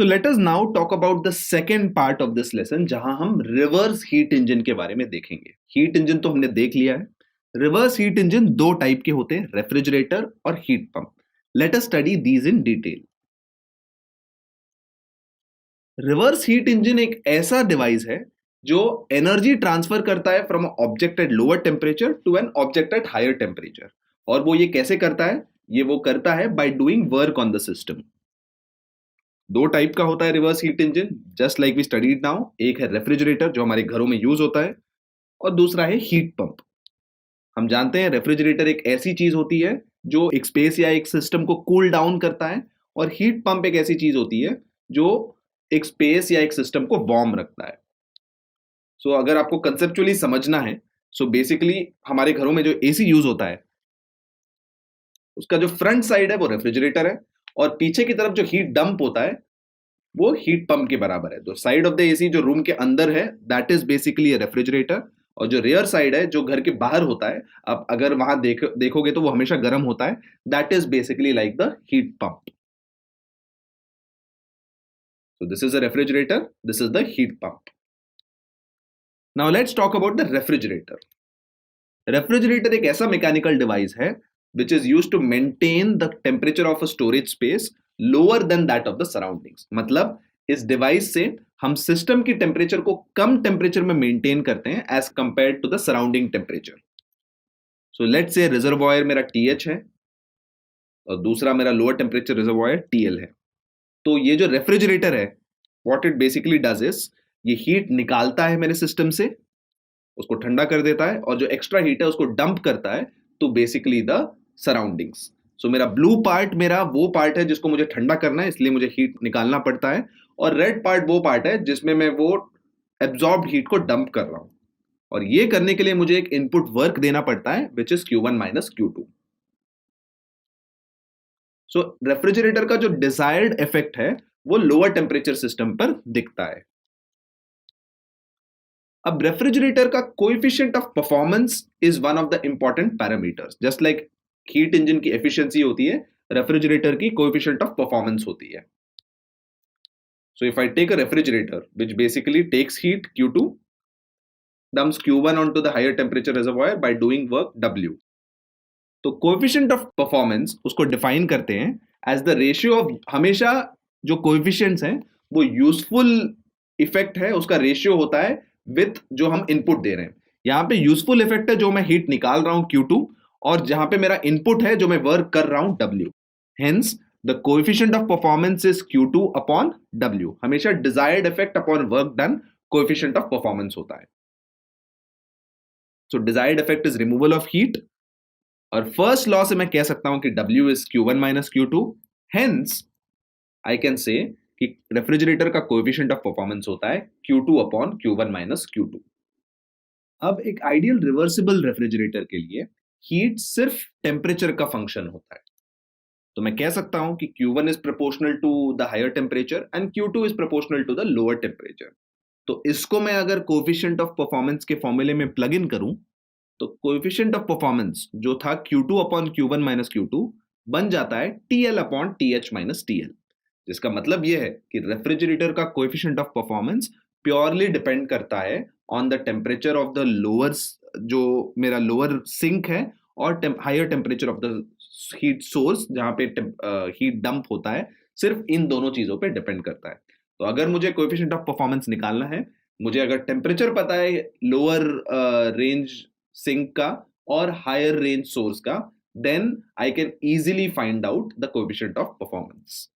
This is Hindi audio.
So let us now talk about the second part of this lesson जहां हम रिवर्स हीट इंजन के बारे में देखेंगे। हीट इंजन तो हमने देख लिया है। रिवर्स हीट इंजन दो टाइप के होते हैं, रेफ्रिजरेटर और heat pump. Let us study these in detail. Reverse heat engine एक ऐसा डिवाइस है जो एनर्जी ट्रांसफर करता है from object at lower temperature to an object at higher temperature. और वो ये कैसे करता है? ये वो करता है by doing work on the system. दो टाइप का होता है reverse heat engine, just like we studied now. एक है रेफ्रिजरेटर जो हमारे घरों में यूज होता है, और दूसरा है हीट पंप। हम जानते हैं रेफ्रिजरेटर एक ऐसी चीज होती है जो एक स्पेस या एक सिस्टम को कूल डाउन करता है, और हीट पंप एक ऐसी चीज होती है जो एक स्पेस या एक सिस्टम को वार्म रखता है। सो अगर आपको कंसेप्चुअली समझना है, सो बेसिकली हमारे घरों में जो एसी यूज होता है उसका जो फ्रंट साइड है वो रेफ्रिजरेटर है, और पीछे की तरफ जो हीट डंप होता है वो हीट पंप के बराबर है। तो साइड ऑफ द एसी जो रूम के अंदर है that is basically a refrigerator, और जो रियर साइड है जो घर के बाहर होता है, आप अगर वहां देखोगे तो वो हमेशा गर्म होता है, that is basically like the heat pump. So this is a refrigerator, this is the heat pump. Now let's talk about the refrigerator. Refrigerator एक ऐसा मैकेनिकल डिवाइस है which is used to maintain the temperature of a storage space lower than that of the surroundings. मतलब इस डिवाइस से हम सिस्टम की टेम्परेचर को कम टेम्परेचर में मेंटेन करते हैं as compared to the surrounding temperature. So let's say reservoir मेरा TH है और दूसरा मेरा लोअर टेम्परेचर रिजर्वॉयर TL है। तो ये जो रेफ्रिजरेटर है, what it basically does is, ये हीट निकालता है मेरे सिस्टम से, उसको ठंडा कर देता है, और जो एक्स्ट्रा हीट है उसको डंप करता है तो बेसिकली द सराउंडिंग्स। सो मेरा ब्लू पार्ट मेरा वो पार्ट है जिसको मुझे ठंडा करना है, इसलिए मुझे हीट निकालना पड़ता है, और रेड पार्ट वो पार्ट है जिसमें मैं वो एब्जॉर्ब्ड हीट को डंप कर रहा हूं। और ये करने के लिए मुझे एक इनपुट वर्क देना पड़ता है which is Q1 minus Q2। So refrigerator का जो डिजायर्ड इफेक्ट है वो लोअर टेम्परेचर सिस्टम पर दिखता है। अब रेफ्रिजरेटर का coefficient of performance is one of the important parameters. Just like heat engine की एफिशिएंसी होती है, रेफ्रिजरेटर की कोएफिशिएंट ऑफ परफॉर्मेंस होती है। So if I take a refrigerator which basically takes heat Q2, dumps Q1 onto the higher temperature reservoir by doing work W, तो कोएफिशिएंट ऑफ परफॉर्मेंस उसको डिफाइन करते हैं एज द रेशियो ऑफ, हमेशा जो कोएफिशिएंट्स हैं वो यूजफुल इफेक्ट है उसका रेशियो होता है विथ जो हम इनपुट दे रहे हैं। यहां पे यूजफुल इफेक्ट है जो मैं हीट निकाल रहा हूं Q2, और जहां पे मेरा इनपुट है जो मैं वर्क कर रहा हूं W। Hence the coefficient of performance is Q2 upon W। हमेशा desired effect upon work done coefficient of performance होता है। So desired effect is removal of heat, और फर्स्ट लॉ से मैं कह सकता हूं कि W is Q1 minus Q2। Hence I can say कि रेफ्रिजरेटर का कोएफिशिएंट ऑफ परफॉर्मेंस होता है Q2 upon Q1 minus Q2। अब एक आइडियल रिवर्सिबल रेफ्रिजरेटर के लिए हीट सिर्फ टेम्परेचर का फंक्शन होता है। तो मैं कह सकता हूं कि Q1 is proportional to the higher temperature and Q2 is proportional to the lower temperature. तो इसको मैं अगर कोएफिशिएंट ऑफ परफॉर्मेंस के फॉर्मूले में प्लग इन करूं तो कोएफिशिएंट ऑफ परफॉर्मेंस जो था Q2 upon Q1 minus Q2 बन जाता है TL upon TH minus TL, जिसका मतलब यह है कि रेफ्रिजरेटर का coefficient of performance purely depend करता है on the temperature of the lower, जो मेरा लोअर सिंक है, और higher temperature of the heat source जहां पे हीट डंप होता है, सिर्फ इन दोनों चीजों पे डिपेंड करता है। तो अगर मुझे कोएफिशिएंट ऑफ परफॉर्मेंस निकालना है, मुझे अगर टेम्परेचर पता है लोअर रेंज सिंक का और हायर रेंज सोर्स का, then I can easily find out the coefficient of performance.